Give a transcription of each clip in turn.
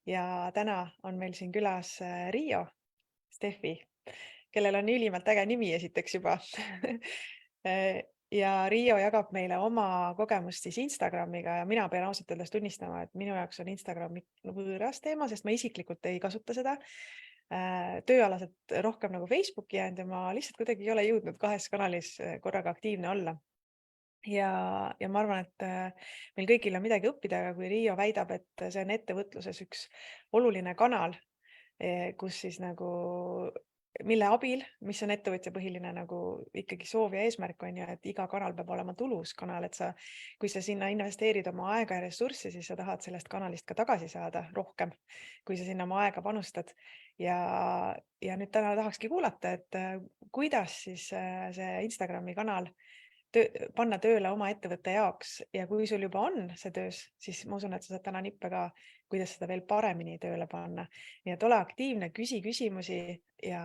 ja täna on meil siin külas Riio, Steffi, kellel on ülimalt äge nimi esiteks juba. Ja Riio jagab meile oma kogemust siis Instagramiga ja mina pean ausalt öeldes tunnistama, et minu jaoks on Instagram võõras teema, sest ma isiklikult ei kasuta seda. Tööalaselt rohkem nagu Facebooki jäänud ja ma lihtsalt kuidagi ei ole jõudnud kahes kanalis korraga aktiivne olla. Ja ma arvan, et meil kõigil on midagi õppida, aga kui Riio väidab, et see on ettevõtluses üks oluline kanal, kus siis nagu, mille abil, mis on ettevõtja põhiline nagu ikkagi soov ja eesmärk on ju, et iga kanal peab olema tulus kanal, et kui sa sinna investeerid oma aega ja ressurssi, siis sa tahad sellest kanalist ka tagasi saada rohkem, kui sa sinna oma aega panustad. Ja nüüd täna tahakski kuulata, et kuidas siis see Instagrami kanal panna tööle oma ettevõtte jaoks ja kui sul juba on see töös, siis ma usun, et sa saad täna nippe ka, kuidas seda veel paremini tööle panna. Nii et ole aktiivne, küsi küsimusi ja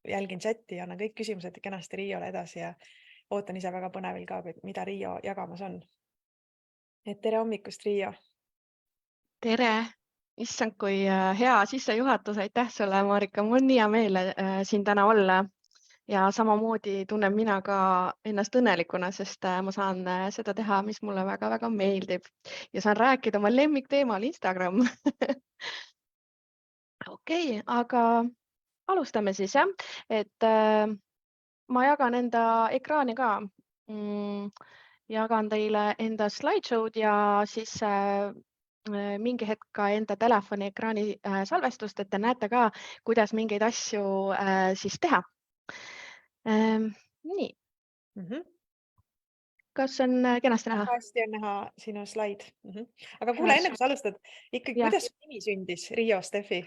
jälgin chati ja annan kõik küsimused kenasti Riiole edasi ja ootan ise väga põnevil ka, mida Riio jagamas on. Et tere hommikust, Riio! Tere! Issand, kui hea sissejuhatus, aitäh sulle, Marika, mul on hea meel siin täna olla. Ja samamoodi tunnen mina ka ennast õnnelikuna, sest ma saan seda teha, mis mulle väga-väga meeldib. Ja saan rääkida oma lemmikteemal Instagram. Okei, aga alustame siis, jah. Et ma jagan enda ekraani ka. Jagan teile enda slideshow'd ja siis mingi hetk ka enda telefoni ekraani salvestust, et te näete ka, kuidas mingeid asju siis teha. Nii. Kas on kenasti näha? Hästi on näha sinu slaid. Aga kuule, enne kui sa alustad, ikkagi kuidas nimi sündis, Riio, Steffi?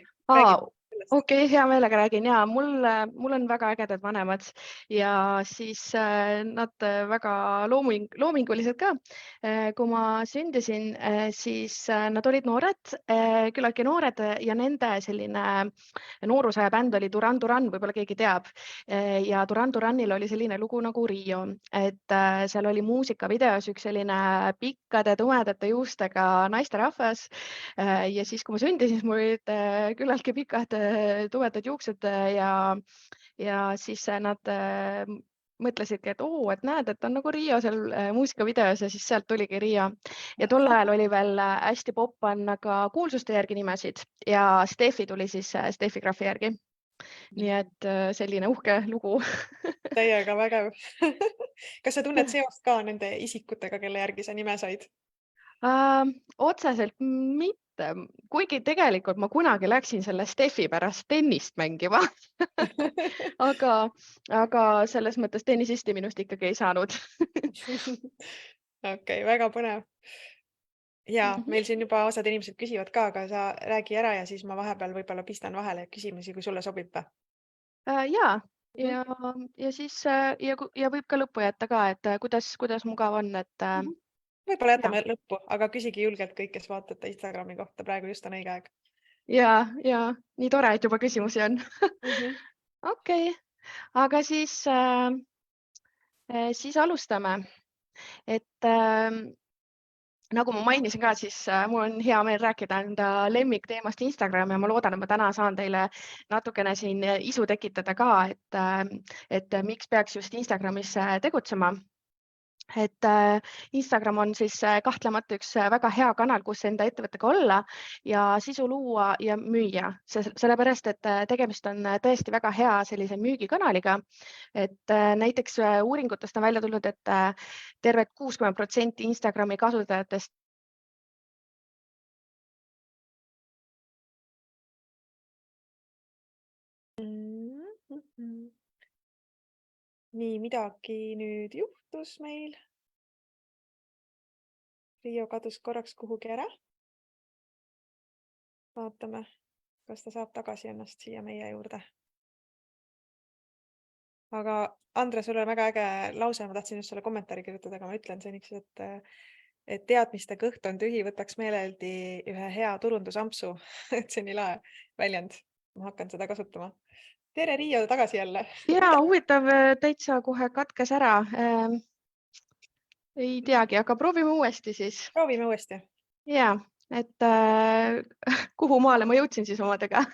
Okei, hea meelega räägin. Ja mul on väga ägedad vanemad ja siis nad väga loomingulised ka. Kui ma sündisin, siis nad olid noored, küllaltki noored ja nende selline noorusaja bänd oli Duran Duran, võib-olla keegi teab. Ja Duran Duranil oli selline lugu nagu Riio, et seal oli muusikavideos üks selline pikkade tumedate juustega naisterahvas. Ja siis, kui ma sündisin, mul olid küllaltki pikad tumedad juuksed ja siis nad mõtlesidki, et näed, et on nagu Riio seal muusikavideos ja siis sealt tuligi Riio. Ja tol ajal oli veel hästi popp panna ka kuulsuste järgi nimesid ja Steffi tuli siis Steffi Graffi järgi. Nii et selline uhke lugu. Täiega vägev. Kas sa tunned seost ka nende isikutega, kelle järgi sa nime said? Otseselt mitte, kuigi tegelikult ma kunagi läksin selle Steffi pärast tennist mängima. Aga selles mõttes tennisisti minust ikkagi ei saanud. Okei, väga põnev. Ja meil siin juba osad inimesed küsivad ka, aga sa räägi ära ja siis ma vahepeal võib-olla pistan vahele küsimusi, kui sulle sobib. Ja siis ja võib ka lõppu jätta ka, et kuidas mugav on, et võib-olla jätame lõppu, aga küsigi julgelt kõik, kes vaatate Instagrami kohta, praegu just on õige aeg. Ja nii tore, et juba küsimusi on. Okei, aga siis alustame. Et nagu ma mainisin ka, siis mul on hea meel rääkida enda lemmikteemast Instagram ja ma loodan, et ma täna saan teile natukene siin isu tekitada ka, et miks peaks just Instagramis tegutsema. Et Instagram on siis kahtlemata üks väga hea kanal, kus enda ettevõttega olla ja sisu luua ja müüa. Sellepärast, et tegemist on tõesti väga hea sellise müügikanaliga. Et näiteks uuringutest on välja tulnud, et tervelt 60% Instagrami kasutajatest Nii, midagi nüüd juhtus meil. Riio kadus korraks kuhugi ära. Vaatame, kas ta saab tagasi ennast siia meie juurde. Aga Andre, sul on väga äge lause, ma tahtsin just sulle kommentaari kirjutada, aga ma ütlen seniks, et teadmiste kõht on tühi, võtaks meeleldi ühe hea turundusampsu, et see nii lahe väljend. Ma hakkan seda kasutama. Tere, Riio, tagasi jälle. Ja, huvitav, täitsa kohe katkes ära. Ei teagi, aga proovime uuesti siis. Proovime uuesti. Ja, et kuhu maale ma jõudsin siis omadega?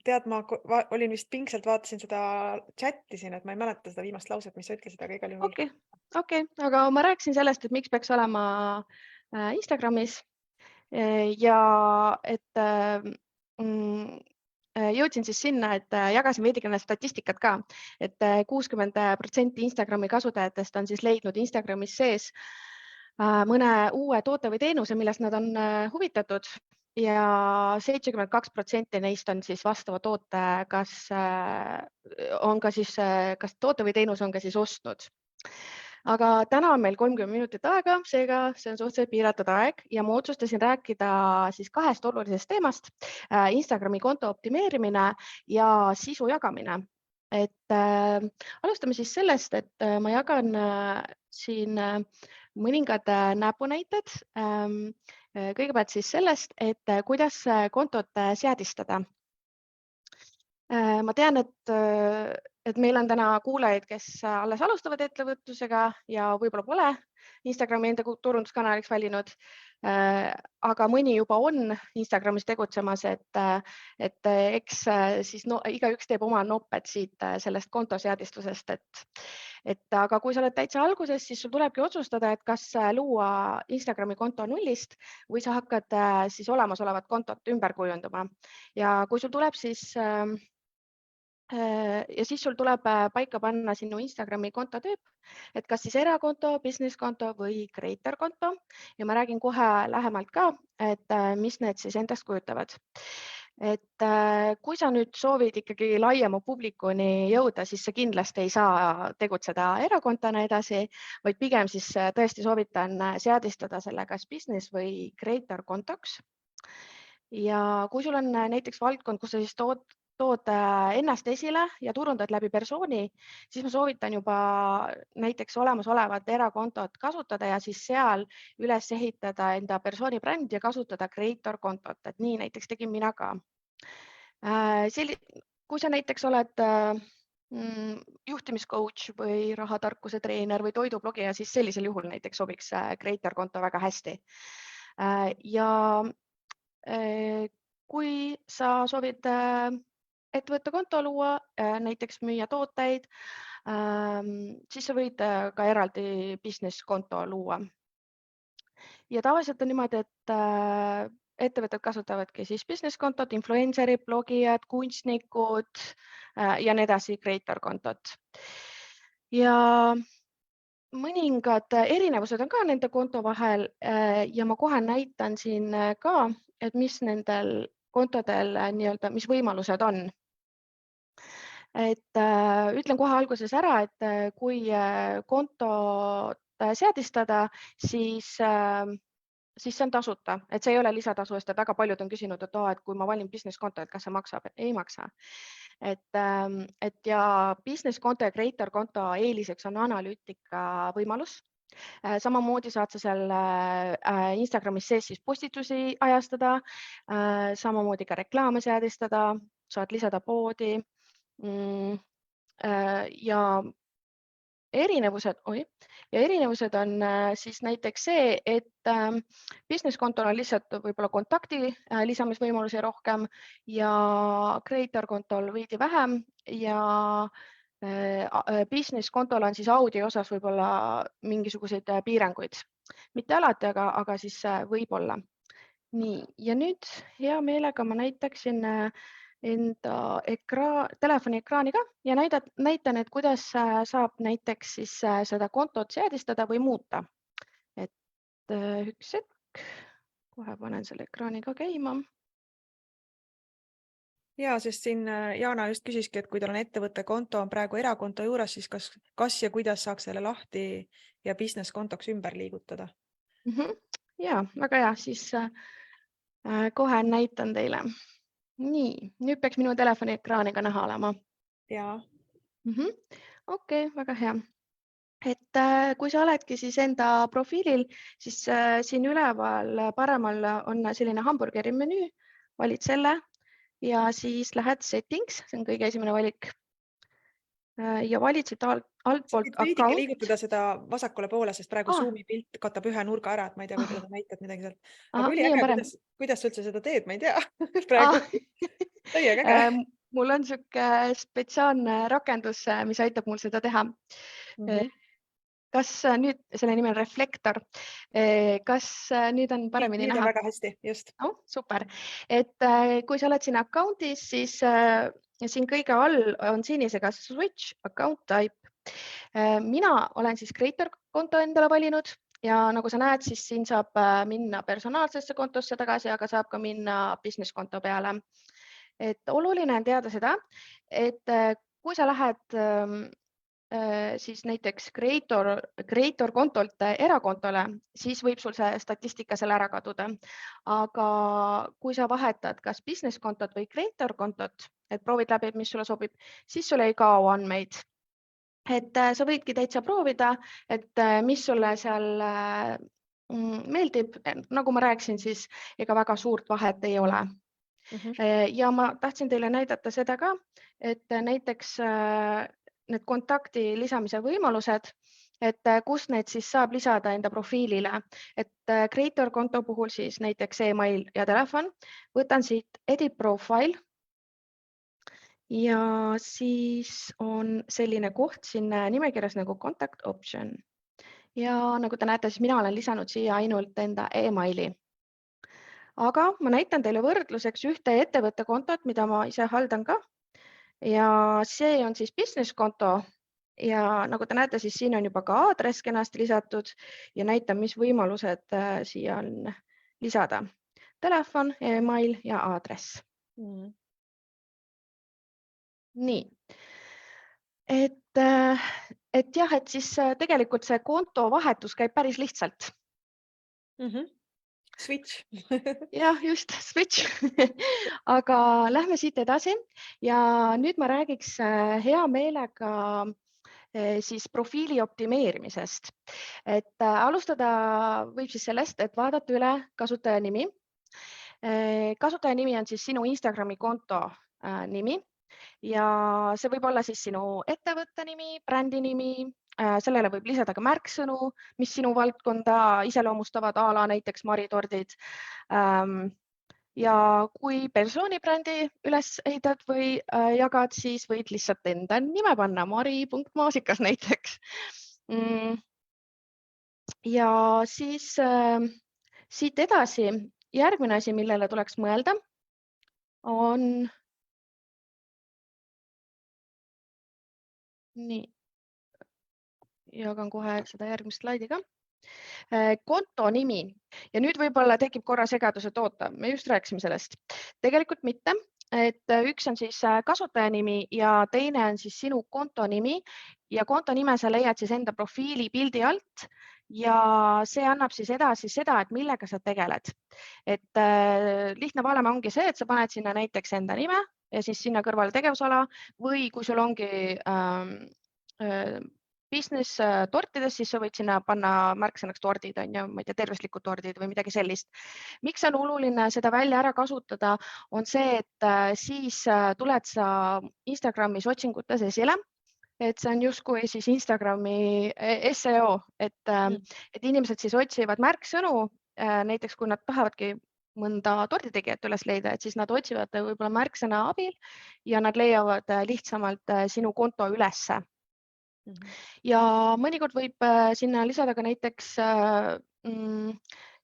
Tead, ma olin vist pingsalt, vaatasin seda chati siin, et ma ei mäleta seda viimast lauset, mis sa ütlesid, aga igal juhul. Okei, aga ma rääkisin sellest, et miks peaks olema Instagramis ja et jõudsin siis sinna, et jagasin veidikene statistikat ka, et 60% Instagrami kasutajatest on siis leidnud Instagramis sees mõne uue toote või teenuse, millest nad on huvitatud ja 72% neist on siis vastava toote, kas toote või teenus on ka siis ostnud. Aga täna on meil 30 minutit aega, seega see on suhteliselt piiratud aeg ja ma otsustasin rääkida siis 2 olulisest teemast. Instagrami konto optimeerimine ja sisu jagamine. Alustame siis sellest, et ma jagan siin mõningad näpunäited. Kõigepealt siis sellest, et kuidas kontot seadistada. Ma tean, et meil on täna kuulajaid, kes alles alustavad ettevõtlusega ja võib-olla pole Instagrami enda turunduskanaliks valinud, aga mõni juba on Instagramis tegutsemas, et eks siis igaüks teeb oma noped siit sellest kontoseadistusest. Aga kui sa oled täitsa alguses, siis sul tulebki otsustada, et kas luua Instagrami konto nullist või sa hakkad siis olemasolevat kontot ümber kujundama. Ja kui sul tuleb siis sul tuleb paika panna sinu Instagrami konto tüüp, et kas siis erakonto, business konto või creator konto ja ma räägin kohe lähemalt ka, et mis need siis endast kujutavad. Kui sa nüüd soovid ikkagi laiema publikuni jõuda, siis sa kindlasti ei saa tegutseda erakontona edasi, vaid pigem siis tõesti soovitan seadistada selle kas business või creator kontoks. Ja kui sul on näiteks valdkond, kus sa siis tood ennast esile ja turundad läbi persooni, siis ma soovitan juba näiteks olemasolevat erakontot kasutada ja siis seal üles ehitada enda persooni bränd ja kasutada creator kontot, et nii näiteks tegin mina ka. Kui sa näiteks oled juhtimiscoach või rahatarkuse treener või toidublogija, siis sellisel juhul näiteks sobiks creator konto väga hästi. Ja kui sa soovid ettevõtte konto luua, näiteks müüa tooteid, siis sa võid ka eraldi business konto luua. Ja tavaliselt on niimoodi, et ettevõtted kasutavadki siis business kontot, influencerid, blogijad, kunstnikud ja nii edasi, creator kontot. Ja mõningad erinevused on ka nende konto vahel ja ma kohe näitan siin ka, et mis nendel kontodel nii-öelda, mis võimalused on. Ütlen kohe alguses ära, et kui kontot seadistada, siis see on tasuta, et see ei ole lisatasu, sest väga paljud on küsinud, et kui ma valin business konto, et kas see maksab, ei maksa. Ja business konto ja creator konto eeliseks on analüütika võimalus. Samamoodi saad sa seal Instagramis sees siis postitusi ajastada, samamoodi ka reklaame seadistada, saad lisada poodi ja erinevused on siis näiteks see, et business kontol on lihtsalt võib-olla kontakti lisamisvõimalusi rohkem ja creator kontol veidi vähem ja business kontol on siis audio osas võib-olla mingisuguseid piiranguid. Mitte alati, aga siis võib-olla. Nii, ja nüüd hea meelega ma näitaksin enda telefoni ekraani ka ja näitan, et kuidas saab näiteks siis seda kontot seadistada või muuta. Üks hetk, kohe panen selle ekraani ka käima. Ja, sest siin Jana just küsiski, et kui tal on ettevõtte konto on praegu erakonto juures, siis kas ja kuidas saaks selle lahti ja business kontoks ümber liigutada? Ja, väga hea, siis kohe näitan teile. Nii, nüüd peaks minu telefoni ekraani ka näha olema. Jaa. Okei, väga hea. Kui sa oledki siis enda profiilil, siis siin üleval paremal on selline hamburgeri menüü, valid selle ja siis lähed settings, see on kõige esimene valik. ja valid siit Sa altpoolt võid veidike account. liigutada seda vasakule poole, sest praegu Ah, Zoomi pilt katab ühe nurga ära, et ma ei tea, võib-olla ahah, sa näitad midagi sealt. Aga ahah, nii on üliäge, parem. kuidas sa üldse seda teed, ma ei tea Ah, praegu. Täiega äge. mul on sihuke spetsiaalne rakendus, mis aitab mul seda teha. Mhm. Kas nüüd, selle nimi on Reflektor. Kas nüüd on paremini Nüüd on näha? väga hästi, just. Oh, super, et kui sa oled siin account'is, siis siin kõige all on sinisega switch account type. Mina olen siis creator konto endale valinud ja nagu sa näed, siis siin saab minna personaalsesse kontosse tagasi, aga saab ka minna business konto peale. Et oluline on teada seda, et kui sa lähed siis näiteks creator kontolt erakontole, siis võib sul see statistika seal ära kaduda. Aga kui sa vahetad kas business kontot või creator kontot, et proovid läbi, mis sulle sobib, siis sul ei kao andmeid. Et sa võidki täitsa proovida, et mis sulle seal meeldib. Nagu ma rääkisin, siis ega väga suurt vahet ei ole. Mhm. Ja ma tahtsin teile näidata seda ka, et näiteks need kontakti lisamise võimalused, et kus need siis saab lisada enda profiilile, et creator konto puhul siis näiteks email ja telefon, võtan siit edit profile ja siis on selline koht siin nimekirjas nagu contact option. Ja nagu te näete, siis mina olen lisanud siia ainult enda emaili. Aga ma näitan teile võrdluseks ühte ettevõtte kontot, mida ma ise haldan ka. Ja see on siis business konto ja nagu te näete, siis siin on juba ka aadress kenasti lisatud ja näitan, mis võimalused siia on lisada. Telefon, email ja aadress. Mhm. Nii, et jah, et siis tegelikult see konto vahetus käib päris lihtsalt. Mhm. Switch. Jah, just, switch. Aga lähme siit edasi ja nüüd ma räägiks hea meelega siis profiili optimeerimisest. Et alustada võib siis sellest, et vaadata üle kasutajanimi. Kasutajanimi on siis sinu Instagrami konto nimi ja see võib olla siis sinu ettevõtte nimi, brändi nimi. Sellele võib lisada ka märksõnu, mis sinu valdkonda iseloomustavad, a la näiteks maritordid. Ja kui persoonibrändi üles ehitad või jagad, siis võid lihtsalt enda nime panna, mari.maasikas näiteks. Ja siis siit edasi, järgmine asi, millele tuleks mõelda, on nii, jagan kohe seda järgmist slaidi ka. Konto nimi ja nüüd võib-olla tekib korra segadus, et oota, me just rääkisime sellest. Tegelikult mitte, et üks on siis kasutajanimi ja teine on siis sinu konto nimi ja konto nime sa leiad siis enda profiili pildi alt ja see annab siis edasi seda, et millega sa tegeled. Et lihtne valem ongi see, et sa paned sinna näiteks enda nime ja siis sinna kõrvale tegevusala või kui sul ongi business tortides, siis sa võid sinna panna märksõnaks tordid, on ju, ma ei tea, tervislikud tordid või midagi sellist. Miks on oluline seda välja ära kasutada, on see, et siis tuled sa Instagramis otsingutes esile, et see on justkui siis Instagrami SEO, et inimesed siis otsivad märksõnu, näiteks kui nad tahavadki mõnda torditegijat üles leida, et siis nad otsivad võib-olla märksõna abil ja nad leiavad lihtsamalt sinu konto ülesse. Ja mõnikord võib sinna lisada ka näiteks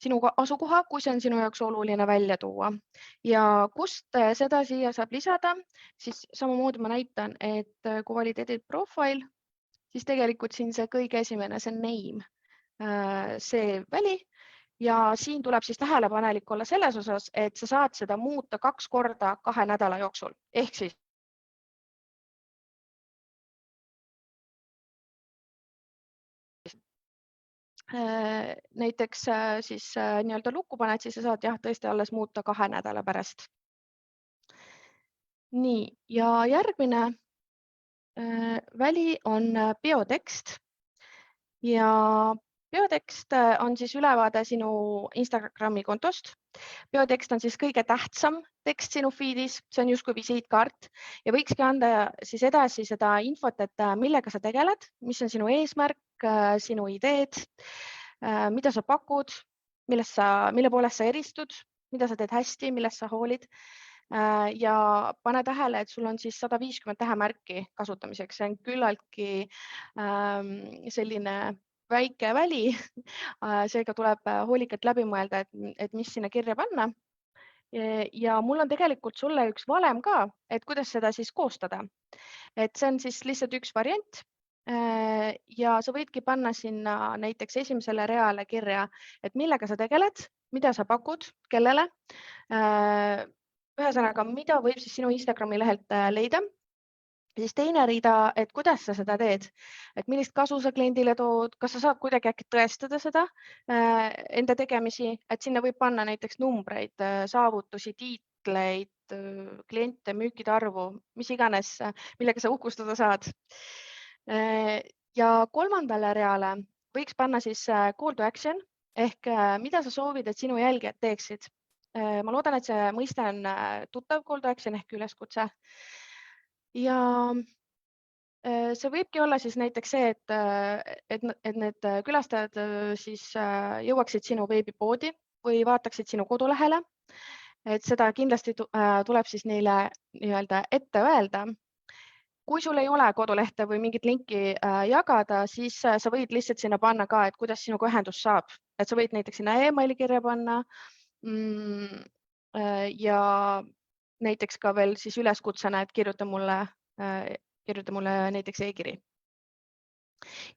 sinu asukoha, kui see on sinu jaoks oluline välja tuua. Ja kust seda siia saab lisada, siis samamoodi ma näitan, et kui valid edit profile, siis tegelikult siin see kõige esimene, see name, see väli ja siin tuleb siis tähelepanelik olla selles osas, et sa saad seda muuta 2 korda 2 nädala jooksul. Ehk siis näiteks siis nii-öelda lukku paned, siis sa saad jah, tõesti alles muuta 2 nädala pärast. Nii, ja järgmine väli on biotekst ja Biotekst on siis ülevaade sinu Instagrami kontost. Biotekst on siis kõige tähtsam tekst sinu feed'is, see on justkui visiitkaart ja võikski anda siis edasi seda infot, et millega sa tegeled, mis on sinu eesmärk, sinu ideed, mida sa pakud, mille poolest sa eristud, mida sa teed hästi, millest sa hoolid. Ja pane tähele, et sul on siis 150 tähemärki kasutamiseks, see on küllaltki selline väike väli, seega tuleb hoolikalt läbi mõelda, et mis sinna kirja panna. Ja mul on tegelikult sulle üks valem ka, et kuidas seda siis koostada. Et see on siis lihtsalt üks variant. Ja sa võidki panna sinna näiteks esimesele reale kirja, et millega sa tegeled, mida sa pakud, kellele. Ühesõnaga, mida võib siis sinu Instagrami lehelt leida. Siis teine rida, et kuidas sa seda teed, et millist kasu sa kliendile tood, kas sa saad kuidagi äkki tõestada seda enda tegemisi, et sinna võib panna näiteks numbreid, saavutusi, tiitleid, kliente, müükide arvu, mis iganes, millega sa uhkustada saad. Ja kolmandale reale võiks panna siis call to action ehk mida sa soovid, et sinu jälgijad teeksid. Ma loodan, et see mõiste on tuttav, call to action ehk üleskutse. Ja see võibki olla siis näiteks see, et need külastajad siis jõuaksid sinu veebipoodi või vaataksid sinu kodulehele. Et seda kindlasti tuleb siis neile nii-öelda ette öelda. Kui sul ei ole kodulehte või mingit linki jagada, siis sa võid lihtsalt sinna panna ka, et kuidas sinuga ühendus saab. Et sa võid näiteks sinna emaili kirja panna ja näiteks ka veel siis üleskutsena, et kirjuta mulle näiteks e-kiri.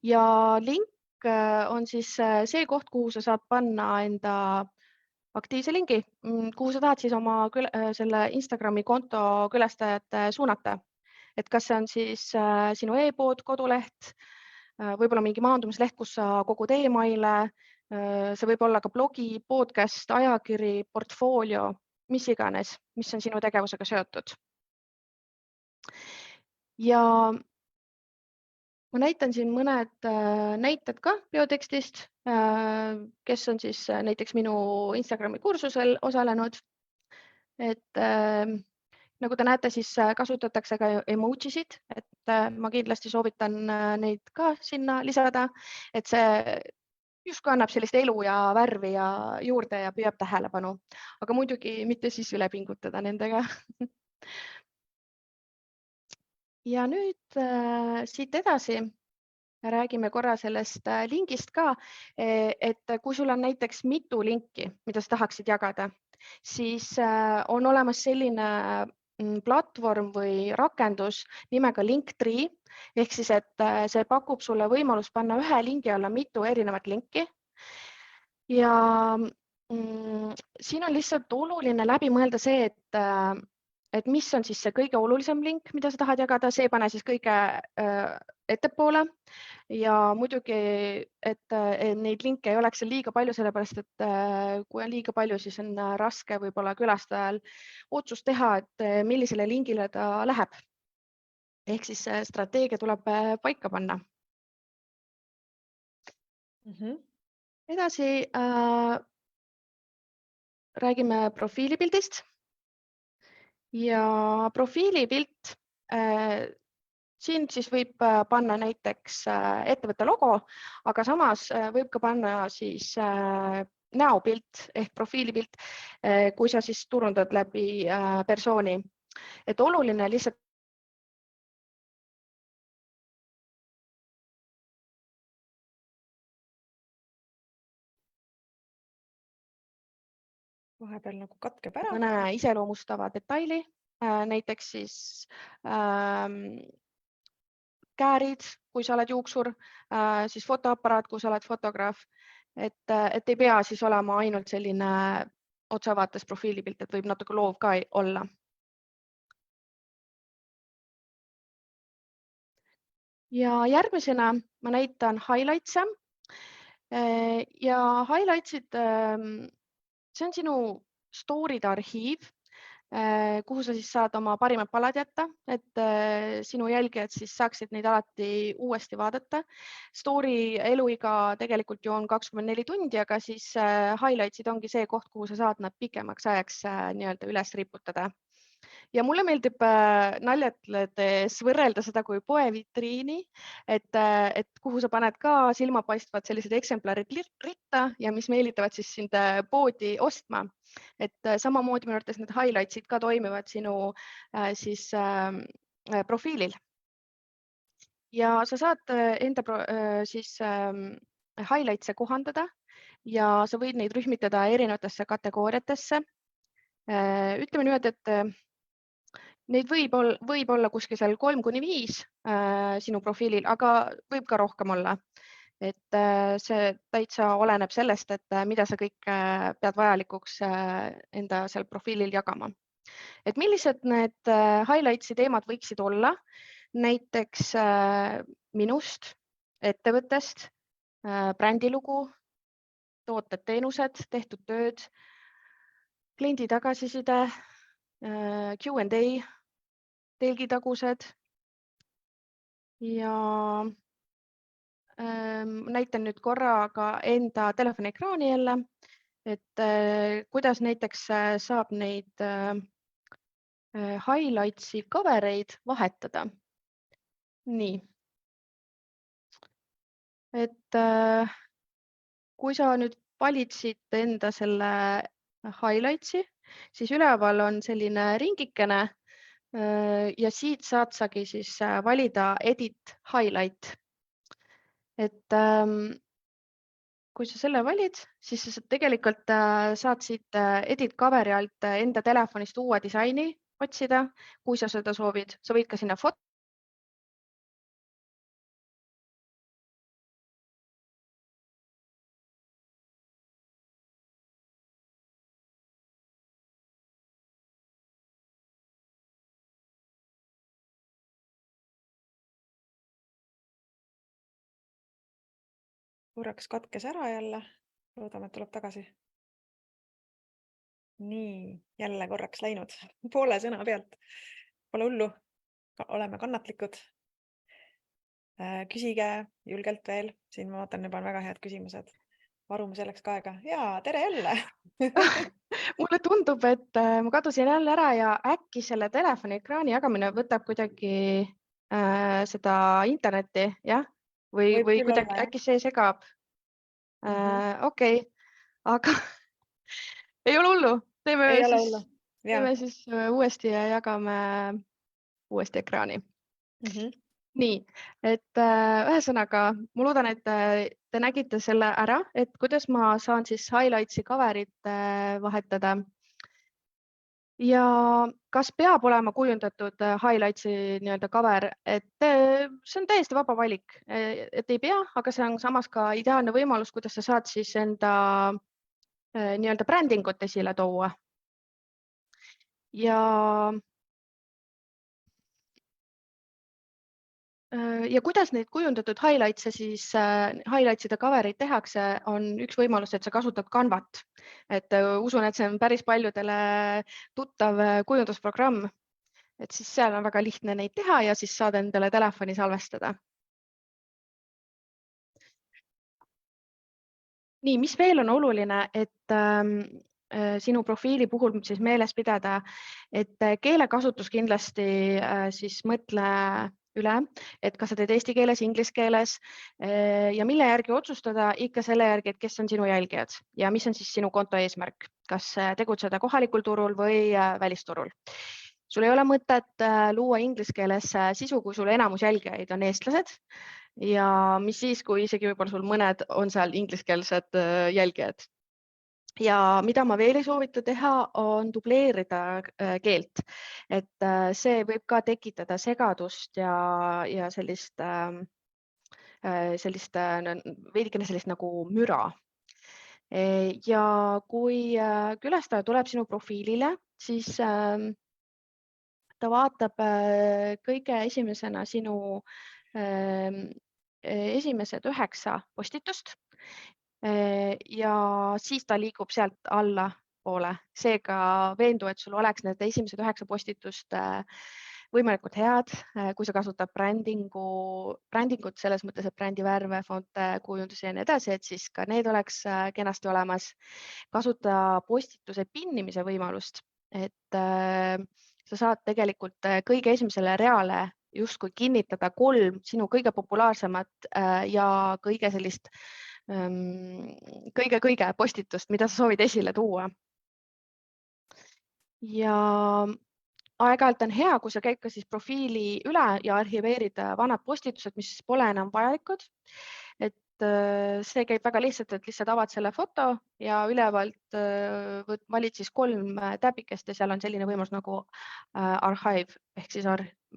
Ja link on siis see koht, kuhu sa saad panna enda aktiivse lingi, kuhu sa tahad siis oma selle Instagrami konto külastajate suunata. Et kas see on siis sinu e-pood, koduleht, võib-olla mingi maandumisleht, kus sa kogud emaile, see võib olla ka blogi, podcast, ajakiri, portfoolio, mis iganes, mis on sinu tegevusega seotud. Ja ma näitan siin mõned näited ka biotekstist, kes on siis näiteks minu Instagrami kursusel osalenud. Et nagu te näete, siis kasutatakse ka emojisid, et ma kindlasti soovitan neid ka sinna lisada, et see justkui annab sellist elu ja värvi ja juurde ja püüab tähelepanu, aga muidugi mitte siis üle pingutada nendega. Ja nüüd siit edasi räägime korra sellest lingist ka, et kui sul on näiteks mitu linki, mida sa tahaksid jagada, siis on olemas selline platvorm või rakendus nimega Linktree, ehk siis, et see pakub sulle võimalust panna ühe lingi alla mitu erinevat linki. Ja siin on lihtsalt oluline läbi mõelda see, et mis on siis see kõige olulisem link, mida sa tahad jagada, see pane siis kõige ettepoole ja muidugi, et neid linke ei oleks seal liiga palju, sellepärast et kui on liiga palju, siis on raske võib-olla külastajal otsust teha, et millisele lingile ta läheb. Ehk siis strateegia tuleb paika panna. Edasi räägime profiilipildist. Ja profiilipilt, siin siis võib panna näiteks ettevõtte logo, aga samas võib ka panna siis näopilt ehk profiilipilt, kui sa siis turundad läbi persooni. Et oluline lihtsalt vahepeal nagu katkeb ära. Mõne iseloomustava detaili, näiteks siis käärid, kui sa oled juuksur, siis fotoaparaat, kui sa oled fotograaf, et ei pea siis olema ainult selline otsevaates profiilipilt, et võib natuke loov ka olla. Ja järgmisena ma näitan highlights'e ja highlights'id, see on sinu story'de arhiiv, kuhu sa siis saad oma parimad palad jätta, et sinu jälgijad siis saaksid neid alati uuesti vaadata. Story eluiga tegelikult ju on 24 tundi, aga siis highlights'id ongi see koht, kuhu sa saad nad pikemaks ajaks nii-öelda üles riputada. Ja mulle meeldib naljatledes võrrelda seda kui poevitriini, et kuhu sa paned ka silmapaistvad sellised eksemplarid ritta ja mis meelitavad siis sind poodi ostma. Et samamoodi minu arvates need highlights'id ka toimivad sinu siis profiilil. Ja sa saad enda siis highlights'e kohandada ja sa võid neid rühmitada erinevatesse kategooriatesse. Ütleme niimoodi, et neid võib olla kuskil seal 3-5 sinu profiilil, aga võib ka rohkem olla. Et see täitsa oleneb sellest, et mida sa kõik pead vajalikuks enda seal profiilil jagama. Et millised need highlights'i teemad võiksid olla? Näiteks minust, ettevõttest, brändilugu, tooted, teenused, tehtud tööd, kliendi tagasiside, Q&A, telgitagused ja näitan nüüd korraga enda telefoniekraani jälle, et kuidas näiteks saab neid highlights'i covereid vahetada. Nii. Et kui sa nüüd valitsid enda selle highlights'i, siis üleval on selline ringikene ja siit saadki siis valida edit highlight. Et kui sa selle valid, siis sa tegelikult saad siit edit coveri alt enda telefonist uue disaini otsida, kui sa seda soovid. Sa võid ka sinna foto Korraks katkes ära jälle. Loodame, et tuleb tagasi. Nii, jälle korraks läinud. Poole sõna pealt. Pole hullu. Oleme kannatlikud. Küsige julgelt veel. Siin ma vaatan, juba on väga head küsimused. Varume selleks ka aega. Jaa, tere jälle. Mulle tundub, et ma kadusin jälle ära ja äkki selle telefoni ekraani jagamine võtab kuidagi seda internetti, jah? Või kuidagi äkki see segab? Okei, aga ei ole hullu. Teeme siis uuesti ja jagame uuesti ekraani. Nii, et ühesõnaga, ma loodan, et te nägite selle ära, et kuidas ma saan siis highlights'i coverit vahetada. Ja kas peab olema kujundatud highlights'i nii-öelda cover, et see on täiesti vaba valik, et ei pea, aga see on samas ka ideaalne võimalus, kuidas sa saad siis enda nii-öelda brändingut esile tuua. Ja kuidas neid kujundatud highlights'e siis, highlights'ide coverid tehakse, on üks võimalus, et sa kasutad Canvat. Et usun, et see on päris paljudele tuttav kujundusprogramm. Et siis seal on väga lihtne neid teha ja siis saad endale telefoni salvestada. Nii, mis veel on oluline, et sinu profiili puhul siis meeles pidada, et keelekasutus kindlasti siis mõtle üle, et kas sa teed eesti keeles, inglise keeles ja mille järgi otsustada ikka selle järgi, et kes on sinu jälgijad ja mis on siis sinu konto eesmärk, kas tegutseda kohalikul turul või välisturul. Sul ei ole mõtet luua inglise keeles sisu, kui sul enamus jälgijaid on eestlased ja mis siis, kui isegi võib-olla sul mõned on seal ingliskeelsed jälgijad. Ja mida ma veel ei soovita teha, on dubleerida keelt. Et see võib ka tekitada segadust ja sellist veidikene sellist nagu müra. Ja kui külastaja tuleb sinu profiilile, siis ta vaatab kõige esimesena sinu esimesed 9 postitust. Ja siis ta liigub sealt alla poole. Seega veendu, et sul oleks need esimesed 9 postitust võimalikult head, kui sa kasutad brändingut selles mõttes, et brändivärve, fonte, kujundusi ja nii edasi, et siis ka need oleks kenasti olemas. Kasuta postituse pinnimise võimalust, et sa saad tegelikult kõige esimesele reale justkui kinnitada 3 sinu kõige populaarsemat ja kõige sellist kõige postitust, mida sa soovid esile tuua. Ja aeg-ajalt on hea, kui sa käid ka siis profiili üle ja arhiveerid vanad postitused, mis pole enam vajalikud. Et see käib väga lihtsalt, et lihtsalt avad selle foto ja ülevalt valid siis 3 täpikest ja seal on selline võimalus nagu archive ehk siis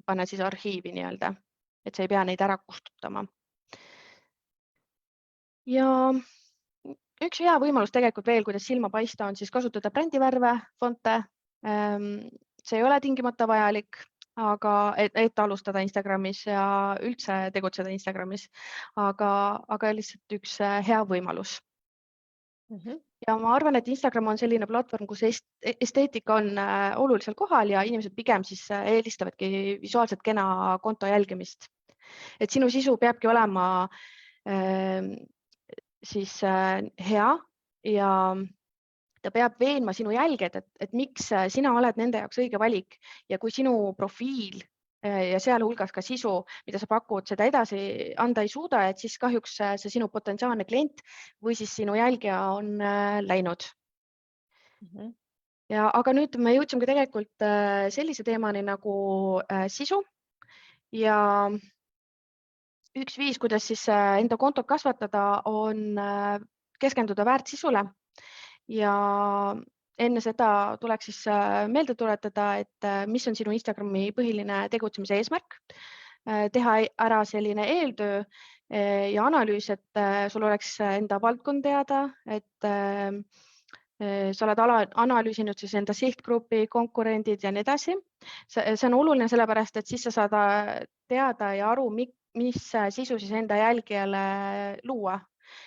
pane siis arhiivi nii-öelda, et sa ei pea neid ära kustutama. Ja üks hea võimalus tegelikult veel, kuidas silma paista, on siis kasutada brändivärve, fonte. See ei ole tingimata vajalik, aga et alustada Instagramis ja üldse tegutseda Instagramis, aga lihtsalt üks hea võimalus. Ja ma arvan, et Instagram on selline platvorm, kus esteetika on olulisel kohal ja inimesed pigem siis eelistavadki visuaalselt kena konto jälgimist. Et sinu sisu peabki olema siis hea ja ta peab veenma sinu jälgijad, et miks sina oled nende jaoks õige valik ja kui sinu profiil ja sealhulgas ka sisu, mida sa pakud, seda edasi anda ei suuda, et siis kahjuks see sinu potentsiaalne klient või siis sinu jälgija on läinud. Aga nüüd me jõudsime tegelikult sellise teemani nagu sisu ja üks viis, kuidas siis enda kontot kasvatada, on keskenduda väärtsisule. Ja enne seda tuleks siis meelde tuletada, et mis on sinu Instagrami põhiline tegutsemise eesmärk. Teha ära selline eeltöö ja analüüs, et sul oleks enda valdkond teada, et sa oled analüüsinud siis enda sihtgrupi, konkurendid ja nii edasi. See on oluline sellepärast, et siis sa saad teada ja aru, mis sisu siis enda jälgijale luua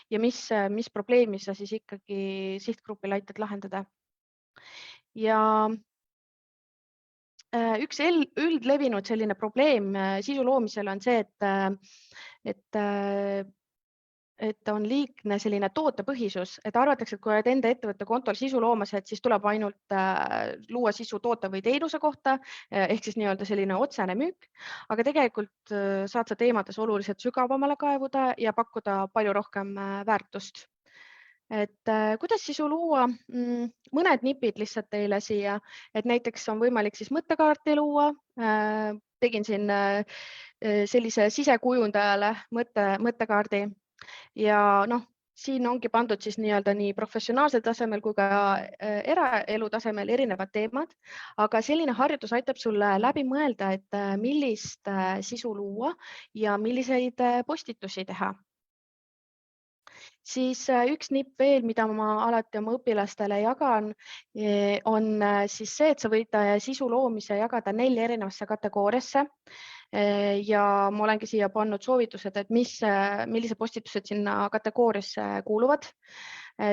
ja mis probleemi sa siis ikkagi sihtgrupil aitad lahendada. Ja üks üldlevinud selline probleem sisu loomisel on see, et on liigne selline tootepõhisus, et arvatakse, et kui oled enda ettevõtte kontol sisu loomas, et siis tuleb ainult luua sisu toote või teenuse kohta ehk siis nii-öelda selline otsene müük, aga tegelikult saad sa teemades oluliselt sügavamale kaevuda ja pakkuda palju rohkem väärtust. Et kuidas sisu luua? Mõned nipid lihtsalt teile siia, et näiteks on võimalik siis mõttekaarti luua. Tegin siin sellise sisekujundajale mõttekaardi ja siin ongi pandud siis nii-öelda nii professionaalsel tasemel kui ka eraelu tasemel erinevad teemad, aga selline harjutus aitab sulle läbi mõelda, et millist sisu luua ja milliseid postitusi teha. Siis üks nipp veel, mida ma alati oma õpilastele jagan, on siis see, et sa võid sisu loomise jagada 4 erinevasse kategooriasse. Ja ma olengi siia pannud soovitused, et millised postitused sinna kategooriasse kuuluvad.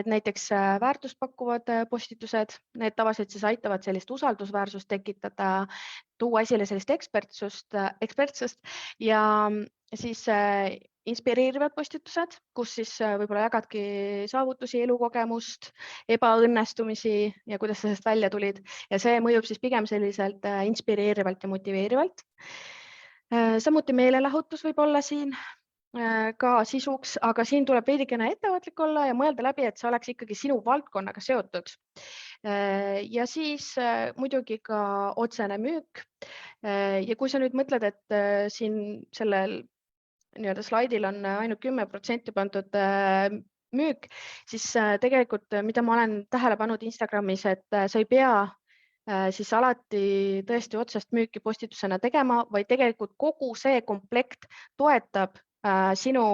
Näiteks väärtust pakkuvad postitused, need tavaliselt siis aitavad sellist usaldusväärsust tekitada, tuua esile sellist ekspertsust ja siis inspireerivad postitused, kus siis võib-olla jagadki saavutusi, elukogemust, ebaõnnestumisi ja kuidas sa sellest välja tulid ja see mõjub siis pigem selliselt inspireerivalt ja motiveerivalt. Samuti meelelahutus võib olla siin ka sisuks, aga siin tuleb veidikene ettevaatlik olla ja mõelda läbi, et see oleks ikkagi sinu valdkonnaga seotud. Ja siis muidugi ka otsene müük. Ja kui sa nüüd mõtled, et siin sellel nii-öelda slaidil on ainult 10% pandud müük, siis tegelikult, mida ma olen tähele pannud Instagramis, et sa ei pea siis alati tõesti otsest müüki postitusena tegema, vaid tegelikult kogu see komplekt toetab sinu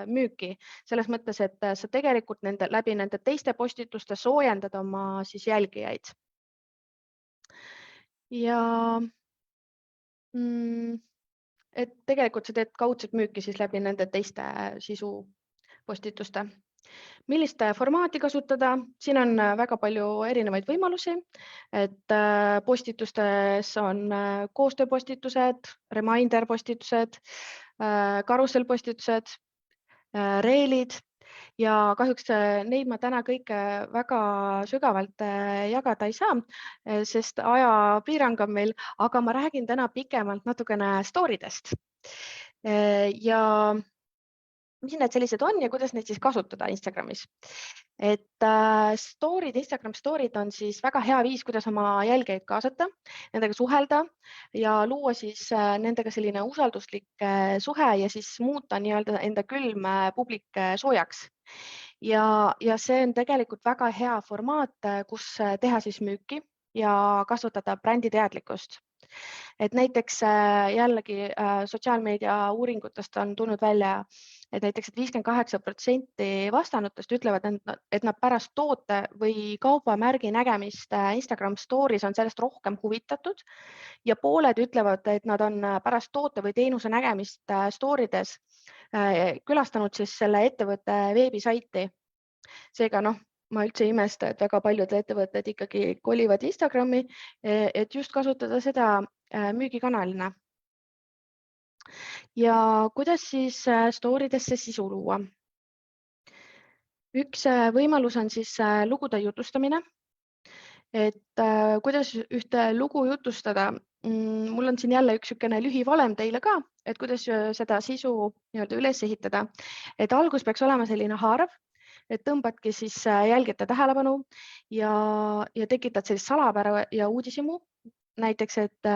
müüki. Selles mõttes, et sa tegelikult läbi nende teiste postituste soojendad oma siis jälgijaid. Ja et tegelikult sa teed kaudset müüki siis läbi nende teiste sisu postituste. Millist formaati kasutada? Siin on väga palju erinevaid võimalusi, et postitustes on koostööpostitused, reminder postitused, karussellpostitused, reelid ja kahjuks neid ma täna kõike väga sügavalt jagada ei saa, sest ajapiirang on meil, aga ma räägin täna pikemalt natukene story'dest. Ja mis need sellised on ja kuidas neid siis kasutada Instagramis? Et Instagram story'd on siis väga hea viis, kuidas oma jälgijaid kaasata, nendega suhelda ja luua siis nendega selline usalduslik suhe ja siis muuta nii-öelda enda külm publik soojaks. Ja see on tegelikult väga hea formaat, kus teha siis müüki ja kasvatada bränditeadlikkust. Et näiteks jällegi sotsiaalmeedia uuringutest on tulnud välja, et näiteks 58% vastanutest ütlevad, et nad pärast toote või kaubamärgi nägemist Instagram stories on sellest rohkem huvitatud ja pooled ütlevad, et nad on pärast toote või teenuse nägemist storydes külastanud siis selle ettevõtte veebisaiti. Seega ma üldse ei imesta, et väga paljud ettevõtted ikkagi kolivad Instagrami, et just kasutada seda müügikanalina. Ja kuidas siis story'desse sisu luua? Üks võimalus on siis lugude jutustamine. Et kuidas ühte lugu jutustada? Mul on siin jälle üks niisugune lühivalem teile ka, et kuidas seda sisu nii-öelda üles ehitada. Et algus peaks olema selline haarav, et tõmbadki siis jälgijate tähelepanu ja tekitad sellist salapära ja uudishimu. Näiteks, et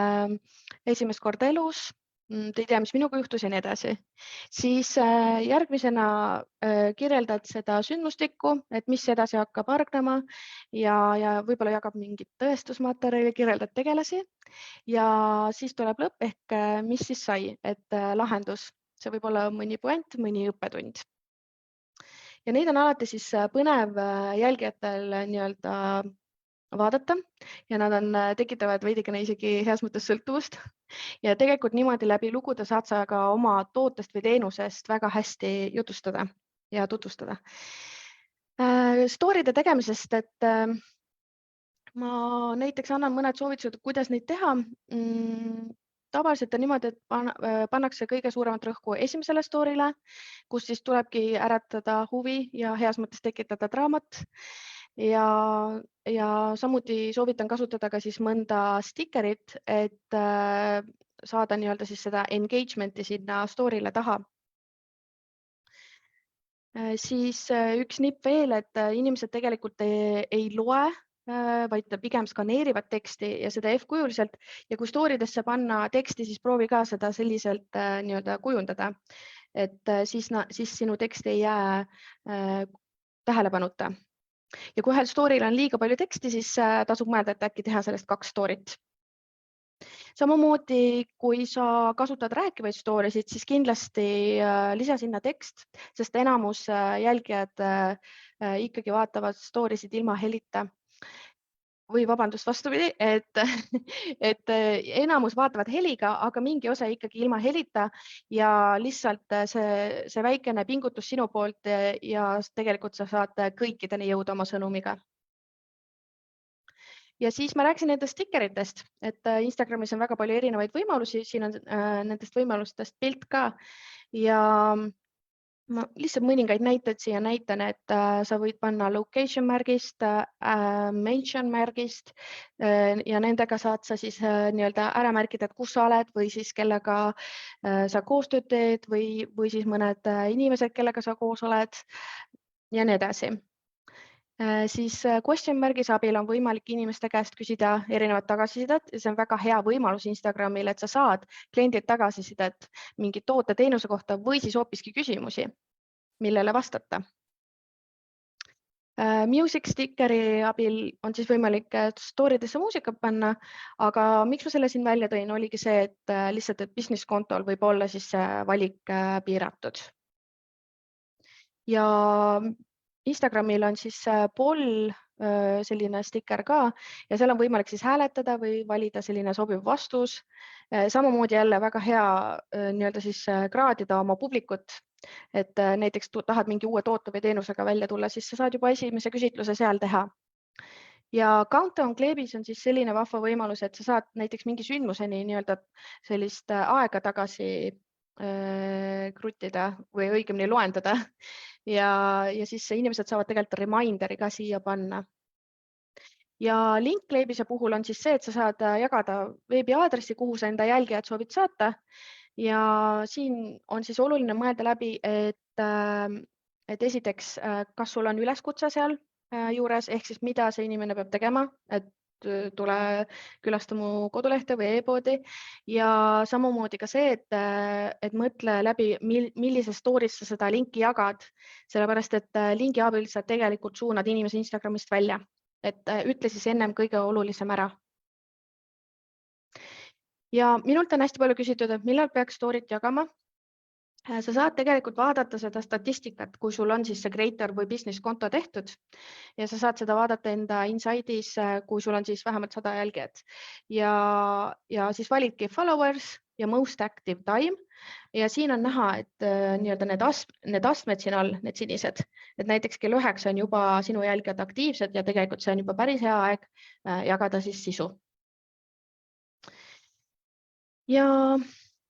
esimest korda elus, te ei tea, mis minuga juhtus ja nii edasi. Siis järgmisena kirjeldad seda sündmustikku, et mis edasi hakkab hargnema ja võib-olla jagab mingit tõestusmaterjali, kirjeldad tegelasi ja siis tuleb lõpp ehk mis siis sai, et lahendus. See võib olla mõni puänt, mõni õppetund. Ja neid on alati siis põnev jälgijatel nii-öelda vaadata ja nad tekitavad veidikene isegi heas mõttes sõltuvust. Ja tegelikult niimoodi läbi lugude saad sa ka oma tootest või teenusest väga hästi jutustada ja tutvustada. Story'de tegemisest, et ma näiteks annan mõned soovitused, kuidas neid teha. Tavaliselt on niimoodi, et pannakse kõige suuremat rõhku esimesele story'le, kus siis tulebki äratada huvi ja heas mõttes tekitada draamat. Ja samuti soovitan kasutada ka siis mõnda stikerit, et saada nii-öelda siis seda engagement'i sinna story'le taha. Siis üks nipp veel, et inimesed tegelikult ei loe, vaid pigem skaneerivad teksti ja seda F-kujuliselt ja kui story'desse panna teksti, siis proovi ka seda selliselt nii-öelda kujundada, et siis sinu tekst ei jää tähelepanuta. Ja kui ühel story'l on liiga palju teksti, siis tasub mõelda, et äkki teha sellest 2 story't. Samamoodi, kui sa kasutad rääkivaid story'sid, siis kindlasti lisa sinna tekst, sest enamus jälgijad ikkagi vaatavad story'sid ilma helita. Või vabandust, vastupidi, et enamus vaatavad heliga, aga mingi osa ikkagi ilma helita ja lihtsalt see väikene pingutus sinu poolt ja tegelikult sa saad kõikideni jõuda oma sõnumiga. Ja siis ma rääkisin nendest stikeritest, et Instagramis on väga palju erinevaid võimalusi, siin on nendest võimalustest pilt ka ja ma lihtsalt mõningaid näiteid siia näitan, et sa võid panna location märgist, mention märgist ja nendega saad sa siis nii-öelda ära märkida, et kus sa oled või siis kellega sa koostööd teed või siis mõned inimesed, kellega sa koos oled ja nii edasi. Siis question märgise abil on võimalik inimeste käest küsida erinevat tagasisidet ja see on väga hea võimalus Instagramil, et sa saad kliendilt tagasisidet mingi toote-teenuse kohta või siis hoopiski küsimusi, millele vastata. Music stickeri abil on siis võimalik story'desse muusikat panna, aga miks ma selle siin välja tõin, oligi see, et lihtsalt, et business kontol võib olla siis valik piiratud. Ja Instagramil on siis poll selline sticker ka ja seal on võimalik siis hääletada või valida selline sobiv vastus. Samamoodi jälle väga hea nii-öelda siis kraadida oma publikut et näiteks tahad mingi uue toote või teenusega välja tulla, siis sa saad juba esimese küsitluse seal teha. Ja Countdown kleebis on siis selline vahva võimalus, et sa saad näiteks mingi sündmuseni nii-öelda sellist aega tagasi kruttida või õigemini loendada ja siis inimesed saavad tegelikult reminderi ka siia panna. Ja Linkleebise puhul on siis see, et sa saad jagada veebiaadressi, kuhu sa enda jälgijad soovid saata. Ja siin on siis oluline mõelda läbi, et esiteks, kas sul on üleskutse seal juures, ehk siis mida see inimene peab tegema, et tule külasta mu kodulehte või e-poodi ja samamoodi ka see, et mõtle läbi, millises story's sa seda linki jagad, sellepärast et lingi abil sa tegelikult suunad inimese Instagramist välja, et ütle siis ennem kõige olulisem ära. Ja minult on hästi palju küsitud, et millal peaks story't jagama. Sa saad tegelikult vaadata seda statistikat, kui sul on siis see creator või business konto tehtud ja sa saad seda vaadata enda inside'is, kui sul on siis vähemalt 100 jälgijat ja siis validki followers ja most active time ja siin on näha, et nii-öelda need astmed siin all, need sinised, et näiteks kell 9 on juba sinu jälgijad aktiivsed ja tegelikult see on juba päris hea aeg jagada siis sisu. Ja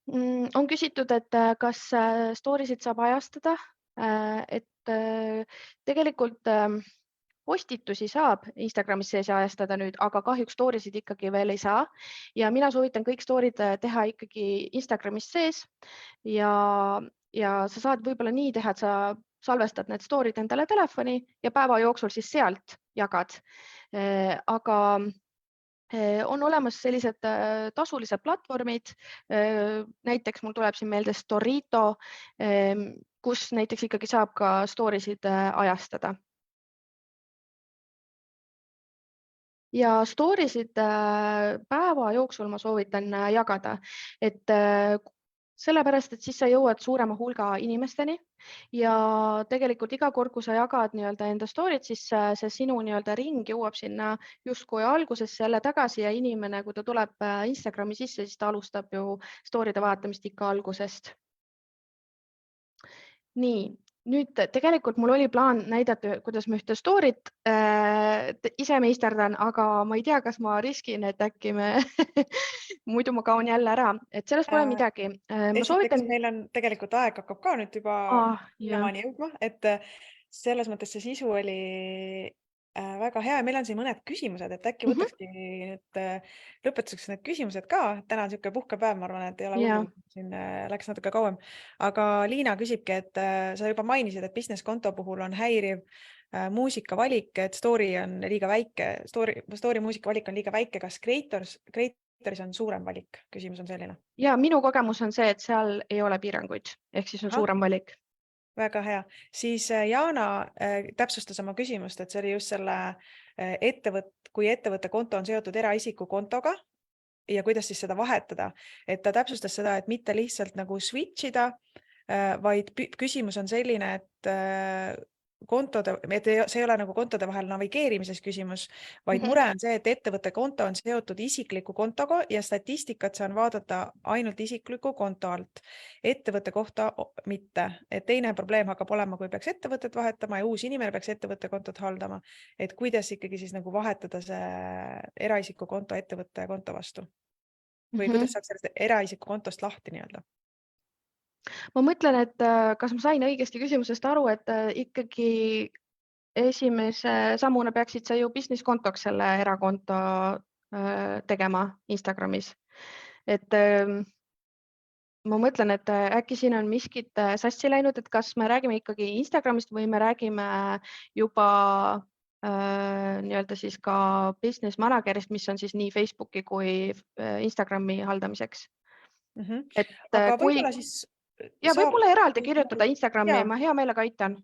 on küsitud, et kas story'sid saab ajastada, et tegelikult postitusi saab Instagramis sees ajastada nüüd, aga kahjuks story'sid ikkagi veel ei saa. Ja mina soovitan kõik story'd teha ikkagi Instagramis sees ja sa saad võib-olla nii teha, et sa salvestad need story'd endale telefoni ja päeva jooksul siis sealt jagad. Aga on olemas sellised tasulised platvormid, näiteks mul tuleb siin meelde Storito, kus näiteks ikkagi saab ka story'sid ajastada. Ja story'sid päeva jooksul ma soovitan jagada, et sellepärast, et siis sa jõuad suurema hulga inimesteni ja tegelikult iga kord, kui sa jagad nii-öelda enda story't, siis see sinu nii-öelda ring jõuab sinna justkui algusesse jälle tagasi ja inimene, kui ta tuleb Instagrami sisse, siis ta alustab ju story'de vaatamist ikka algusest. Nii, nüüd tegelikult mul oli plaan näidata, kuidas ma ühte story't ise meisterdan, aga ma ei tea, kas ma riskin, et äkki muidu ma kaon jälle ära, et sellest pole midagi. Esiteks meil on tegelikult aeg hakkab ka nüüd juba sinnamaani jõudma, et selles mõttes see sisu oli väga hea ja meil on siin mõned küsimused, et äkki võtakski nüüd lõpetuseks need küsimused ka. Täna on niisugune puhkepäev, ma arvan, et ei ole hullu, siin läks natuke kauem. Aga Liina küsibki, et sa juba mainisid, et business konto puhul on häiriv muusika valik, et story on liiga väike, story muusika valik on liiga väike. Kas Creatoris on suurem valik? Küsimus on selline. Ja minu kogemus on see, et seal ei ole piiranguid, ehk siis on suurem valik. Väga hea. Siis Jana täpsustas oma küsimust, et see oli just selle kui ettevõtte konto on seotud eraisiku kontoga ja kuidas siis seda vahetada. Et ta täpsustas seda, et mitte lihtsalt nagu switch ida, vaid küsimus on selline, et see ei ole nagu kontode vahel navigeerimises küsimus, vaid mure on see, et ettevõtte konto on seotud isikliku kontoga ja statistikat saan vaadata ainult isikliku konto alt. Ettevõtte kohta mitte. Et teine probleem hakkab olema, kui peaks ettevõtet vahetama ja uus inimene peaks ettevõtte kontot haldama. Et kuidas ikkagi siis nagu vahetada see eraisiku konto ettevõtte konto vastu? Või kuidas saaks sellest eraisiku kontost lahti nii-öelda? Ma mõtlen, et kas ma sain õigesti küsimusest aru, et ikkagi esimese sammuna peaksid sa ju business kontoks selle erakonto tegema Instagramis. Et ma mõtlen, et äkki siin on miskit sassi läinud, et kas me räägime ikkagi Instagramist või me räägime juba nii-öelda siis ka business manager'ist, mis on siis nii Facebooki kui Instagrami haldamiseks. Aga võib-olla siis ja võib mulle eraldi kirjutada Instagrami, ma hea meelega aitan.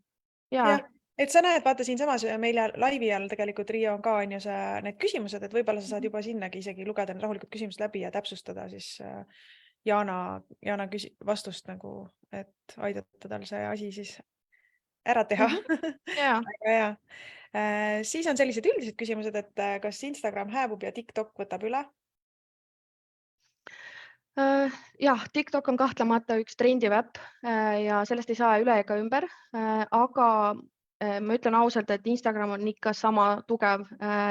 Ja, et sa näed, vaata siinsamas meil laivi all tegelikult Riio on ka need küsimused, et võib-olla sa saad juba sinnagi isegi lugeda rahulikult küsimused läbi ja täpsustada siis Jana vastust nagu, et aidata tal see asi siis ära teha. Väga hea. Siis on sellised üldised küsimused, et kas Instagram hääbub ja TikTok võtab üle? Jah, TikTok on kahtlemata üks trendiv äpp ja sellest ei saa üle ega ümber. Aga ma ütlen ausalt, et Instagram on ikka sama tugev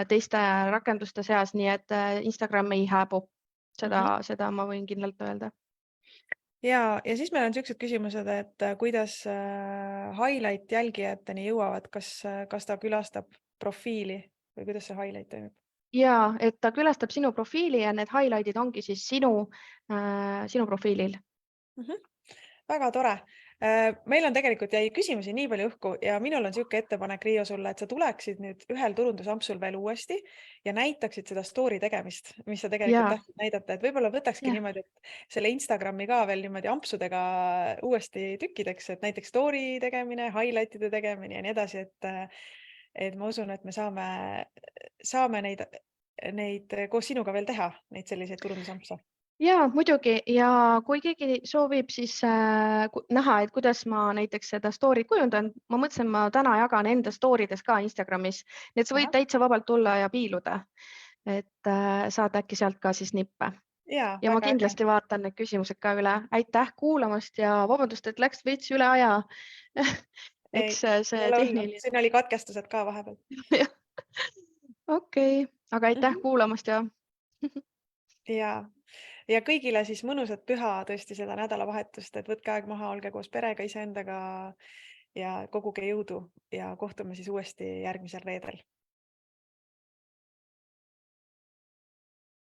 teiste rakenduste seas, nii et Instagram ei hääbu. Seda ma võin kindlalt öelda. Ja siis meil on sellised küsimused, et kuidas highlight jälgijateni jõuavad, kas ta külastab profiili või kuidas see highlight toimub? Ja et ta külastab sinu profiili ja need highlight'id ongi siis sinu profiilil. Väga tore. Meil on tegelikult jäi küsimusi nii palju õhku ja minul on sihuke ettepanek, Riio, sulle, et sa tuleksid nüüd ühel turundusampsul veel uuesti ja näitaksid seda story tegemist, mis sa tegelikult Ja, tahtsid näidata, et võib-olla võtakski ja. niimoodi, et selle Instagrami ka veel niimoodi ampsudega uuesti tükkideks, et näiteks story tegemine, highlight'ide tegemine ja nii edasi, et ma usun, et me saame neid koos sinuga veel teha, neid selliseid turundusampse. Ja muidugi ja kui keegi soovib siis näha, et kuidas ma näiteks seda story't kujundan, ma mõtlesin, ma täna jagan enda story'des ka Instagramis, nii et sa võid Ahah. täitsa vabalt tulla ja piiluda, et saad äkki sealt ka siis nippe. Jaa, Ja ma väga äge. kindlasti vaatan need küsimused ka üle. Aitäh kuulamast ja vabandust, et läks veits üle aja. Ei, Eks see ei ole hullu. tehniline. Siin oli katkestused ka vahepeal. Okei, aga aitäh kuulamast ja Ja kõigile siis mõnusat püha tõesti seda nädalavahetust, et võtke aeg maha, olge koos perega, iseendaga ja koguge jõudu ja kohtume siis uuesti järgmisel reedel.